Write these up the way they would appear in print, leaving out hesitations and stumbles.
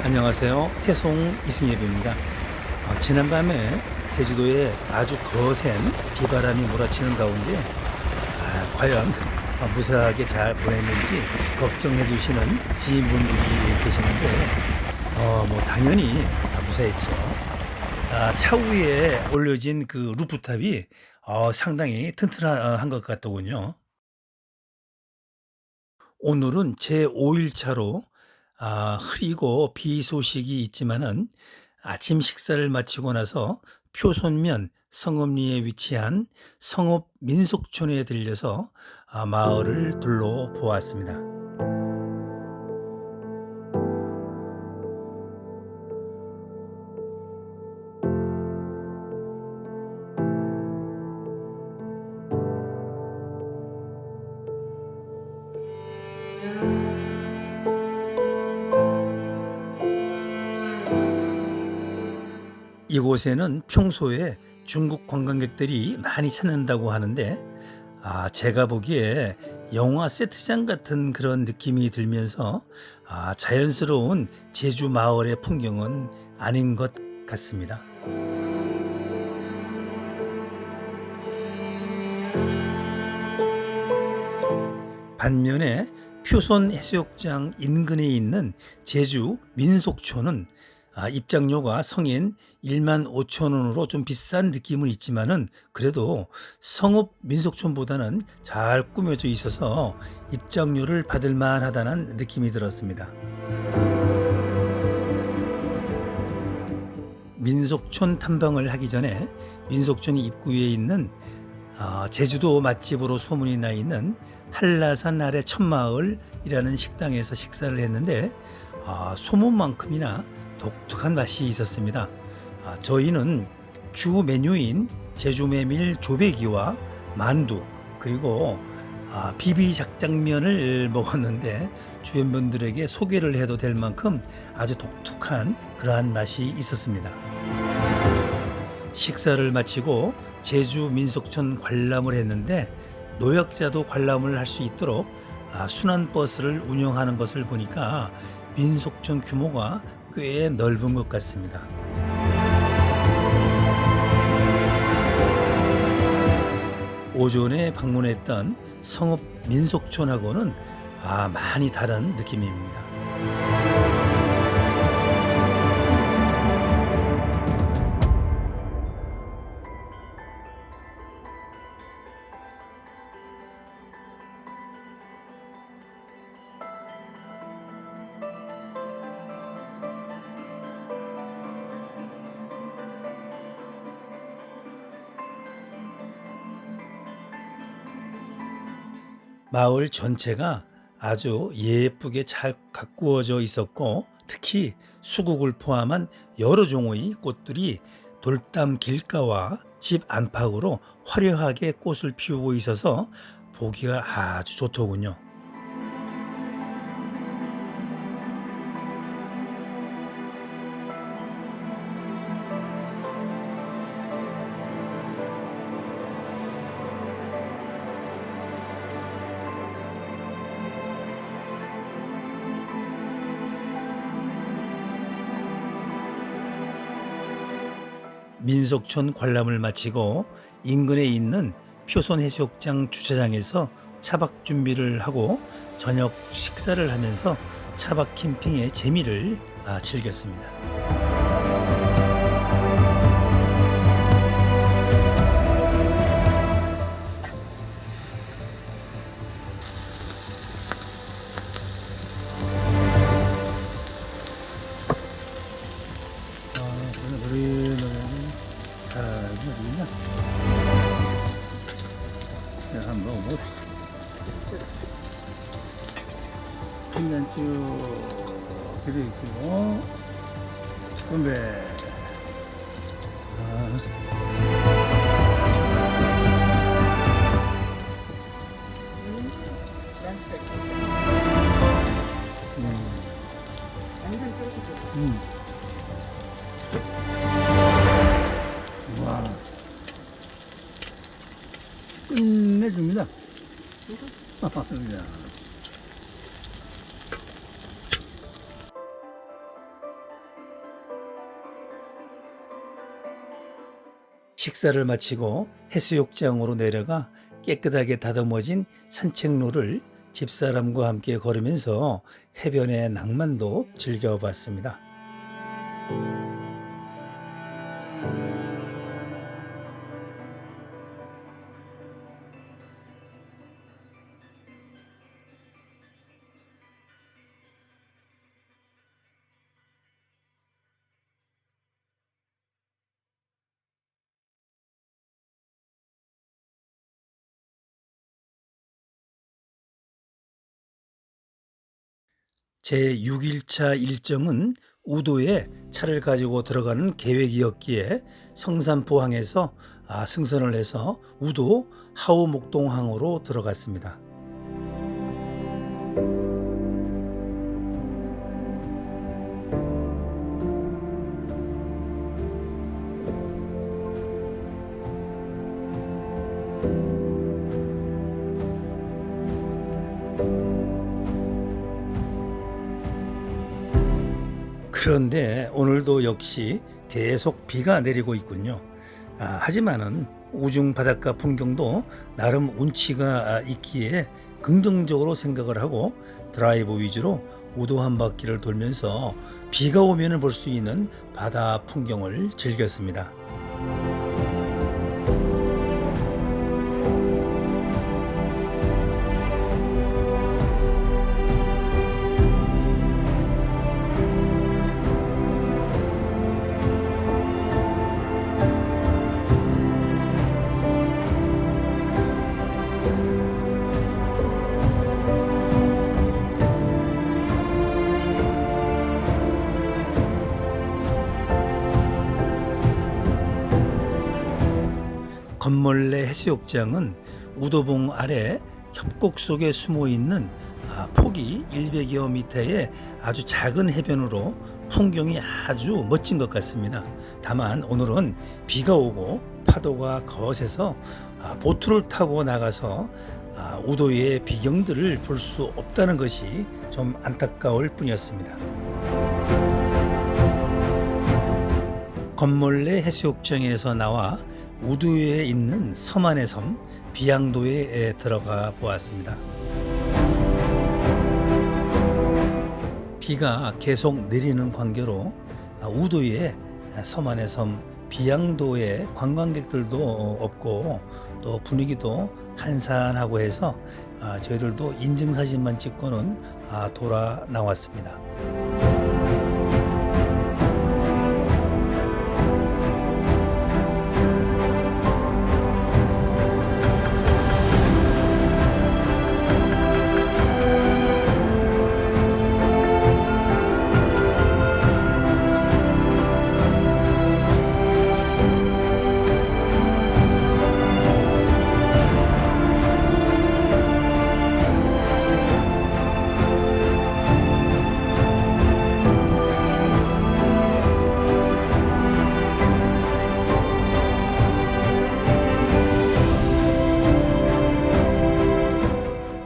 안녕하세요. 태송 이승엽입니다. 지난밤에 제주도에 아주 거센 비바람이 몰아치는 가운데 과연 무사하게 잘 보냈는지 걱정해 주시는 지인분들이 계시는데 당연히 무사했죠. 차후에 올려진 그 루프탑이 상당히 튼튼한 것 같더군요. 오늘은 제 5일차로 흐리고 비 소식이 있지만은 아침 식사를 마치고 나서 표선면 성읍리에 위치한 성읍 민속촌에 들려서 마을을 둘러보았습니다. 이곳에는 평소에 중국 관광객들이 많이 찾는다고 하는데 제가 보기에 영화 세트장 같은 그런 느낌이 들면서 자연스러운 제주 마을의 풍경은 아닌 것 같습니다. 반면에 표선 해수욕장 인근에 있는 제주 민속촌은 입장료가 성인 15,000원으로 좀 비싼 느낌은 있지만은 그래도 성읍 민속촌보다는 잘 꾸며져 있어서 입장료를 받을 만하다는 느낌이 들었습니다. 민속촌 탐방을 하기 전에 민속촌 입구에 있는 제주도 맛집으로 소문이 나 있는 한라산 아래 첫마을이라는 식당에서 식사를 했는데 소문만큼이나 독특한 맛이 있었습니다. 저희는 주 메뉴인 제주 메밀 조배기와 만두 그리고 비비작장면을 먹었는데 주변 분들에게 소개를 해도 될 만큼 아주 독특한 그러한 맛이 있었습니다. 식사를 마치고 제주 민속촌 관람을 했는데 노약자도 관람을 할 수 있도록 순환버스를 운영하는 것을 보니까 민속촌 규모가 꽤 넓은 것 같습니다. 오전에 방문했던 성읍 민속촌하고는 많이 다른 느낌입니다. 마을 전체가 아주 예쁘게 잘 가꾸어져 있었고 특히 수국을 포함한 여러 종의 꽃들이 돌담 길가와 집 안팎으로 화려하게 꽃을 피우고 있어서 보기가 아주 좋더군요. 민속촌 관람을 마치고 인근에 있는 표선해수욕장 주차장에서 차박 준비를 하고 저녁 식사를 하면서 차박 캠핑의 재미를 즐겼습니다. 우리는 어디냐? 제가 한번 먹어보자. 한잔 쭉 들이키고 건배. 와, 끝내줍니다. 야. 식사를 마치고 해수욕장으로 내려가 깨끗하게 다듬어진 산책로를 집사람과 함께 걸으면서 해변의 낭만도 즐겨봤습니다. 제 6일차 일정은 우도에 차를 가지고 들어가는 계획이었기에 성산포항에서 승선을 해서 우도 하우목동항으로 들어갔습니다. 그런데 오늘도 역시 계속 비가 내리고 있군요. 하지만은 우중 바닷가 풍경도 나름 운치가 있기에 긍정적으로 생각을 하고 드라이브 위주로 우도 한 바퀴를 돌면서 비가 오면 볼 수 있는 바다 풍경을 즐겼습니다. 건몰래 해수욕장은 우도봉 아래 협곡 속에 숨어 있는 폭이 100여 미터의 아주 작은 해변으로 풍경이 아주 멋진 것 같습니다. 다만 오늘은 비가 오고 파도가 거세서 보트를 타고 나가서 우도의 비경들을 볼 수 없다는 것이 좀 안타까울 뿐이었습니다. 건몰래 해수욕장에서 나와 우도에 있는 서만의 섬 비양도에 들어가 보았습니다. 비가 계속 내리는 관계로 우도의 서만의 섬 비양도에 관광객들도 없고 또 분위기도 한산하고 해서 저희들도 인증사진만 찍고는 돌아 나왔습니다.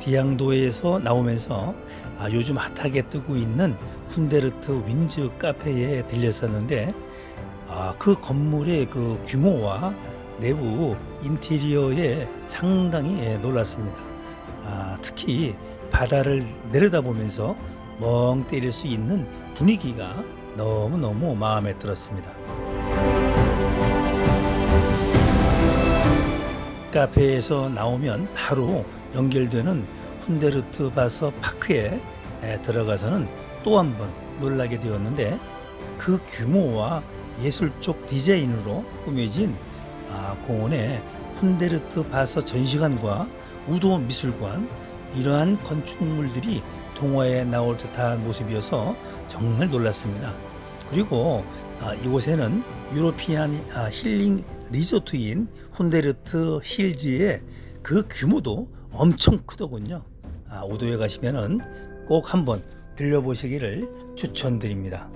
비양도에서 나오면서 요즘 핫하게 뜨고 있는 훈데르트 윈즈 카페에 들렸었는데 그 건물의 그 규모와 내부 인테리어에 상당히 놀랐습니다. 특히 바다를 내려다보면서 멍 때릴 수 있는 분위기가 너무너무 마음에 들었습니다. 카페에서 나오면 바로 연결되는 훈데르트 바서 파크에 들어가서는 또 한 번 놀라게 되었는데 그 규모와 예술적 디자인으로 꾸며진 공원에 훈데르트 바서 전시관과 우도 미술관 이러한 건축물들이 동화에 나올 듯한 모습이어서 정말 놀랐습니다. 그리고 이곳에는 유로피안 힐링 리조트인 훈데르트 힐즈의 그 규모도 엄청 크더군요. 우도에 가시면은 꼭 한번 들려보시기를 추천드립니다.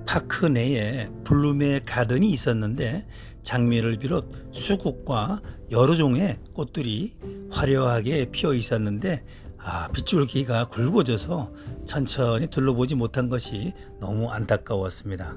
파크 내에 블룸의 가든이 있었는데 장미를 비롯 수국과 여러 종의 꽃들이 화려하게 피어 있었는데 빗줄기가 굵어져서 천천히 둘러보지 못한 것이 너무 안타까웠습니다.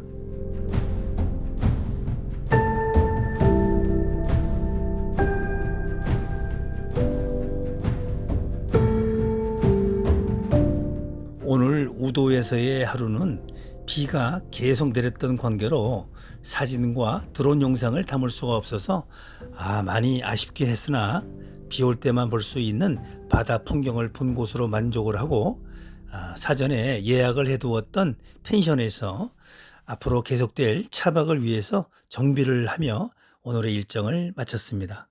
오늘 우도에서의 하루는 비가 계속 내렸던 관계로 사진과 드론 영상을 담을 수가 없어서 많이 아쉽긴 했으나 비 올 때만 볼 수 있는 바다 풍경을 본 곳으로 만족을 하고 사전에 예약을 해두었던 펜션에서 앞으로 계속될 차박을 위해서 정비를 하며 오늘의 일정을 마쳤습니다.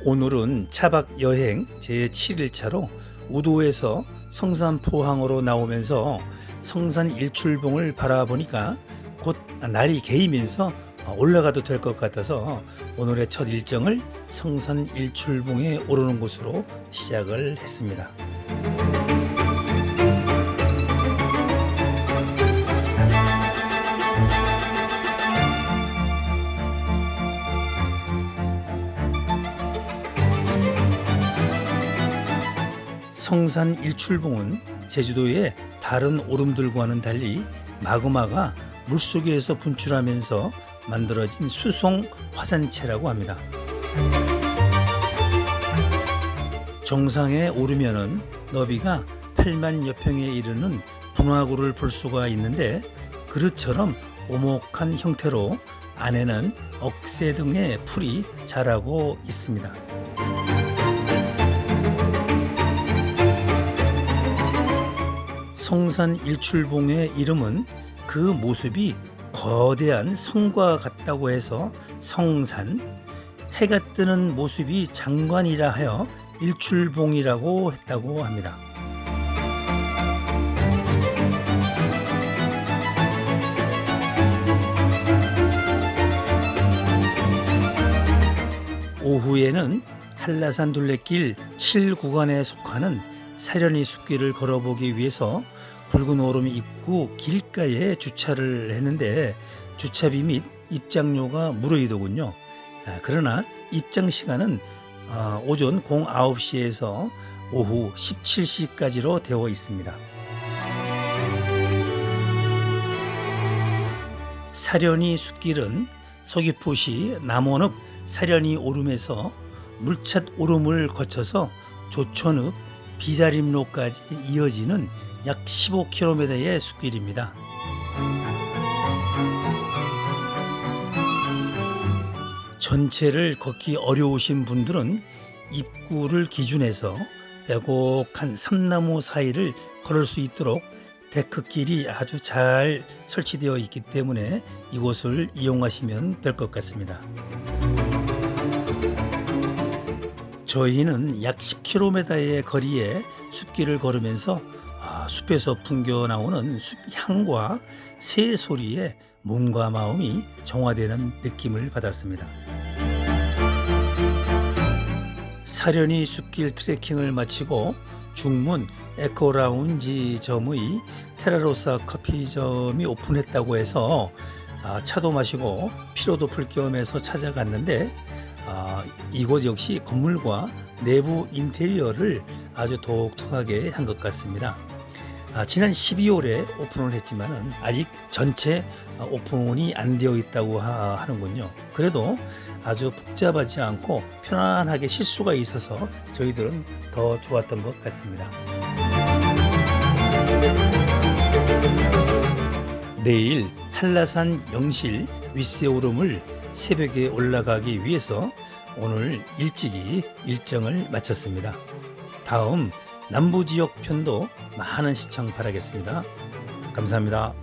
오늘은 차박 여행 제7일차로 우도에서 성산포항으로 나오면서 성산 일출봉을 바라보니까 곧 날이 개이면서 올라가도 될 것 같아서 오늘의 첫 일정을 성산 일출봉에 오르는 곳으로 시작을 했습니다. 성산 일출봉은 제주도의 다른 오름들과는 달리 마그마가 물속에서 분출하면서 만들어진 수송 화산체라고 합니다. 정상에 오르면은 너비가 8만여 평에 이르는 분화구를 볼 수가 있는데 그릇처럼 오목한 형태로 안에는 억새 등의 풀이 자라고 있습니다. 성산 일출봉의 이름은 그 모습이 거대한 성과 같다고 해서 성산, 해가 뜨는 모습이 장관이라 하여 일출봉이라고 했다고 합니다. 오후에는 한라산 둘레길 7구간에 속하는 사려니 숲길을 걸어보기 위해서 붉은 오름 입구 길가에 주차를 했는데 주차비 및 입장료가 무료이더군요. 그러나 입장 시간은 오전 09시에서 오후 17시까지로 되어 있습니다. 사려니 숲길은 서귀포시 남원읍 사려니 오름에서 물찻 오름을 거쳐서 조천읍 비자림로까지 이어지는 약 15km의 숲길입니다. 전체를 걷기 어려우신 분들은 입구를 기준해서 빼곡한 삼나무 사이를 걸을 수 있도록 데크길이 아주 잘 설치되어 있기 때문에 이곳을 이용하시면 될 것 같습니다. 저희는 약 10km의 거리에 숲길을 걸으면서 숲에서 풍겨 나오는 숲향과 새 소리에 몸과 마음이 정화되는 느낌을 받았습니다. 사려니 숲길 트레킹을 마치고 중문 에코라운지점의 테라로사 커피점이 오픈했다고 해서 차도 마시고 피로도 풀 겸해서 찾아갔는데 이곳 역시 건물과 내부 인테리어를 아주 독특하게 한 것 같습니다. 지난 12월에 오픈을 했지만 아직 전체 오픈이 안 되어 있다고 하는군요. 그래도 아주 복잡하지 않고 편안하게 쉴 수가 있어서 저희들은 더 좋았던 것 같습니다. 내일 한라산 영실 윗세 오름을 새벽에 올라가기 위해서 오늘 일찍이 일정을 마쳤습니다. 다음 남부지역 편도 많은 시청 바라겠습니다. 감사합니다.